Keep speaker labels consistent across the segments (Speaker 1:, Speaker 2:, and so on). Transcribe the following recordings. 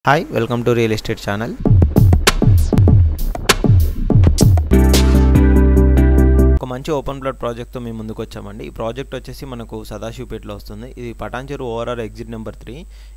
Speaker 1: Hi, welcome to Real Estate Channel. ఒక మంచి open plot project తో మేము ముందుకు వచ్చామండి. ఈ ప్రాజెక్ట్ వచ్చేసి మనకు సదాశివపేటలో వస్తుంది. ఇది పటాన్చెరు ఓఆర్ఆర్ ఎగ్జిట్ నెంబర్ 3.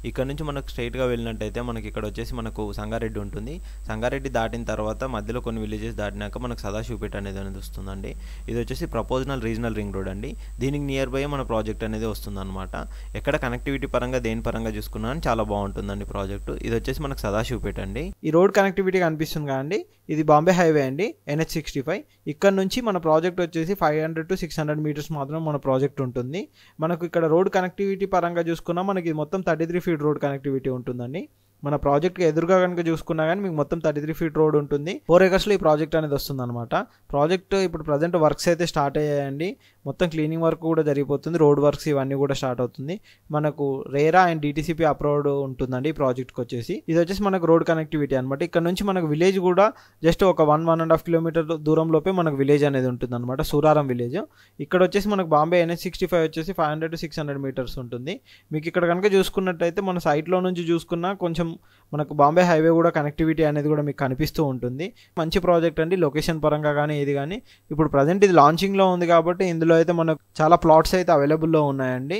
Speaker 1: ఇక్కడ నుంచి మనకు స్ట్రైట్ గా వెళ్ళినట్టయితే మనకి ఇక్కడ వచ్చేసి మనకు సంగారెడ్డి ఉంటుంది. సంగారెడ్డి దాటిన తర్వాత మధ్యలో కొన్ని విలేజెస్ దాటినాక మనకు సదాశివపేట అనేది వస్తుందండి. ఇది వచ్చేసి ప్రపోజనల్ రీజనల్ రింగ్ రోడ్ అండి. దీనికి నియర్ బై మన ప్రాజెక్ట్ అనేది వస్తుందన్నమాట. ఎక్కడ కనెక్టివిటీ పరంగా దేని పరంగా చూసుకున్నా చాలా బాగుంటుందండి ప్రాజెక్ట్. ఇది వచ్చేసి మనకు సదాశివపేట అండి.
Speaker 2: ఈ రోడ్ కనెక్టివిటీ కనిపిస్తుంది కదండి, ఇది బాంబే హైవే అండి, NH65. ఇక్కడ నుంచి మన ప్రాజెక్ట్ వచ్చేసి 500 to 600 మీటర్స్ మాత్రం మన ప్రాజెక్ట్ ఉంటుంది. మనకు ఇక్కడ రోడ్ కనెక్టివిటీ పరంగా చూసుకున్నా మనకి మొత్తం 33 ఫీట్ రోడ్ కనెక్టివిటీ ఉంటుందండి. మన ప్రాజెక్ట్కి ఎదురుగా కనుక చూసుకున్నా కానీ మీకు మొత్తం 33 ఫీట్ రోడ్ ఉంటుంది. 4 acres ఈ ప్రాజెక్ట్ అనేది వస్తుంది అనమాట. ప్రాజెక్ట్ ఇప్పుడు ప్రజెంట్ వర్క్స్ అయితే స్టార్ట్ అయ్యాయండి. మొత్తం క్లీనింగ్ వర్క్ కూడా జరిగిపోతుంది, రోడ్ వర్క్స్ ఇవన్నీ కూడా స్టార్ట్ అవుతుంది. మనకు రేరా అండ్ DTCP అప్రూవ్డ్ ఉంటుందండి ఈ ప్రాజెక్ట్కి వచ్చేసి. ఇది వచ్చేసి మనకు రోడ్ కనెక్టివిటీ అనమాట. ఇక్కడ నుంచి మనకు విలేజ్ కూడా జస్ట్ ఒక 1.5 కిలోమీటర్ దూరంలోపే మనకు విలేజ్ అనేది ఉంటుంది అనమాట, సూరారం విలేజ్. ఇక్కడ వచ్చేసి మనకు బాంబే NH65 వచ్చేసి 500 to 600 మీటర్స్ ఉంటుంది. మీకు ఇక్కడ కనుక చూసుకున్నట్టయితే మన సైట్లో నుంచి చూసుకున్నా కొంచెం మనకు బాంబే హైవే కూడా కనెక్టివిటీ అనేది కూడా మీకు కనిపిస్తూ ఉంటుంది. మంచి ప్రాజెక్ట్ అండి, లొకేషన్ పరంగా కానీ ఏది కానీ. ఇప్పుడు ప్రజెంట్ ఇది లాంచింగ్లో ఉంది కాబట్టి ఇందులో అయితే మనకు చాలా ప్లాట్స్ అయితే అవైలబుల్లో ఉన్నాయండి.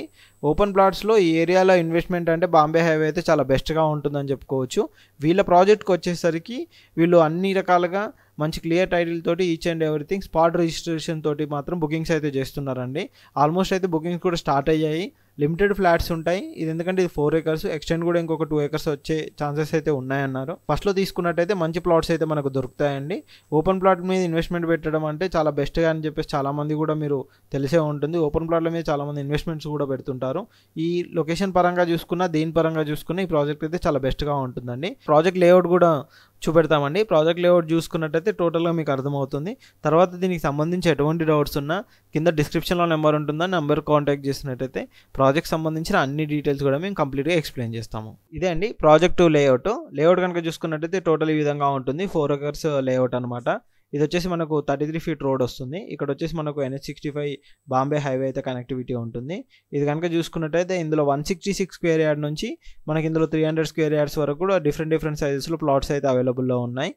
Speaker 2: ఓపెన్ ప్లాట్స్లో ఈ ఏరియాలో ఇన్వెస్ట్మెంట్ అంటే బాంబే హైవే అయితే చాలా బెస్ట్గా ఉంటుందని చెప్పుకోవచ్చు. వీళ్ళ ప్రాజెక్ట్కి వచ్చేసరికి వీళ్ళు అన్ని రకాలుగా మంచి క్లియర్ టైటిల్ తోటి each and everything spot registration తోటి మాత్రం బుకింగ్స్ అయితే చేస్తున్నారండి. ఆల్మోస్ట్ అయితే బుకింగ్స్ కూడా స్టార్ట్ అయ్యాయి. లిమిటెడ్ ఫ్లాట్స్ ఉంటాయి. ఇది ఎందుకంటే ఇది 4 acres, ఎక్స్టెండ్ కూడా ఇంకొక 2 acres వచ్చే ఛాన్సెస్ అయితే ఉన్నాయన్నారు. ఫస్ట్లో తీసుకున్నట్టయితే మంచి ప్లాట్స్ అయితే మనకు దొరుకుతాయండి. ఓపెన్ ప్లాట్ మీద ఇన్వెస్ట్మెంట్ పెట్టడం అంటే చాలా బెస్ట్గా అని చెప్పేసి చాలామంది కూడా మీరు తెలిసే ఉంటుంది. ఓపెన్ ప్లాట్ల మీద చాలామంది ఇన్వెస్ట్మెంట్స్ కూడా పెడుతుంటారు. ఈ లొకేషన్ పరంగా చూసుకున్నా దేని పరంగా చూసుకున్నా ఈ ప్రాజెక్ట్ అయితే చాలా బెస్ట్గా ఉంటుందండి. ప్రాజెక్ట్ లేఅవుట్ కూడా చూపెడతామండి. ప్రాజెక్ట్ లేఅవుట్ చూసుకున్నట్టయితే టోటల్గా మీకు అర్థమవుతుంది. తర్వాత దీనికి సంబంధించి ఎటువంటి డౌట్స్ ఉన్నా కింద డిస్క్రిప్షన్లో నెంబర్ ఉంటుందా, నెంబర్ కాంటాక్ట్ చేసినట్టయితే ప్రాజెక్ట్ సంబంధించిన అన్ని డీటెయిల్స్ కూడా మేము కంప్లీట్గా ఎక్స్ప్లెయిన్ చేస్తాము. ఇదే అండి ప్రాజెక్ట్ లేఅవుట్. లేఅవుట్ కనుక చూసుకున్నట్టయితే టోటల్ ఈ విధంగా ఉంటుంది. 4 acres లేఅవుట్ అనమాట. ఇది వచ్చేసి మనకు 33 ఫీట్ రోడ్ వస్తుంది. ఇక్కడ వచ్చేసి మనకు NH65 బాంబే హైవే అయితే కనెక్టివిటీ ఉంటుంది. ఇది కనుక చూసుకున్నట్టయితే ఇందులో 166 స్క్వేర్ యార్డ్ నుంచి మనకి ఇందులో 300 స్క్వేర్ యార్డ్స్ వరకు కూడా డిఫరెంట్ సైజెస్లో ప్లాట్స్ అయితే అవైలబుల్లో ఉన్నాయి.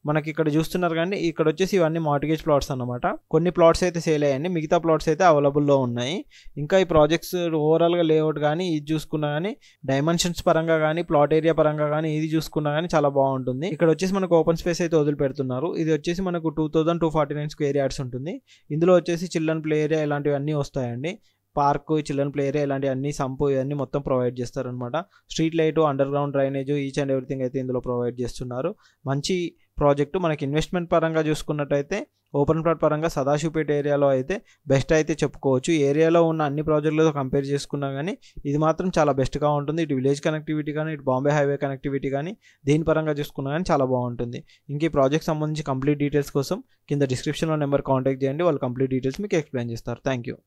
Speaker 2: మనకి ఇక్కడ చూస్తున్నారు కానీ ఇక్కడ వచ్చేసి ఇవన్నీ మార్టిగేజ్ ప్లాట్స్ అనమాట. కొన్ని ప్లాట్స్ అయితే సేల్ అయ్యాయండి, మిగతా ప్లాట్స్ అయితే అవైలబుల్లో ఉన్నాయి. ఇంకా ఈ ప్రాజెక్ట్స్ ఓవరాల్గా లేఅవుట్ కానీ ఇది చూసుకున్నా కానీ డైమెన్షన్స్ పరంగా కానీ ప్లాట్ ఏరియా పరంగా కానీ ఇది చూసుకున్నా కానీ చాలా బాగుంటుంది. ఇక్కడ వచ్చేసి మనకు ఓపెన్ స్పేస్ అయితే వదిలిపెడుతున్నారు. ఇది వచ్చేసి మనకు 2249 స్క్వేర్ యార్డ్స్ ఉంటుంది. ఇందులో వచ్చేసి చిల్డ్రన్ ప్లే ఏరియా ఇలాంటివన్నీ వస్తాయండి. పార్క్, చిల్డ్రన్ ప్లే ఏరియా ఇలాంటి అన్ని సంపు ఇవన్నీ మొత్తం ప్రొవైడ్ చేస్తారనమాట. Street light, under ground drainage each and everything అయితే ఇందులో ప్రొవైడ్ చేస్తున్నారు. మంచి ప్రాజెక్టు. మనకి ఇన్వెస్ట్మెంట్ పరంగా చూసుకున్నట్టయితే ఓపెన్ ప్లాట్ పరంగా సదాశివపేట ఏరియాలో అయితే బెస్ట్ అయితే చెప్పుకోవచ్చు. ఏరియాలో ఉన్న అన్ని ప్రాజెక్టులతో కంపేర్ చేసుకున్నా కానీ ఇది మాత్రం చాలా బెస్ట్గా ఉంటుంది. ఇటు విలేజ్ కనెక్టివిటీ కానీ ఇటు బాంబే హైవే కనెక్టివిటీ కానీ దేని పరంగా చూసుకున్నా కానీ చాలా బాగుంటుంది. ఇంక ఈ ప్రాజెక్ట్ సంబంధించి కంప్లీట్ డీటెయిల్స్ కోసం కింద డిస్క్రిప్షన్లో నెంబర్ కాంటాక్ట్ చేయండి, వాళ్ళు కంప్లీట్ డీటెయిల్స్ మీకు ఎక్స్ప్లెయిన్ చేస్తారు. Thank you.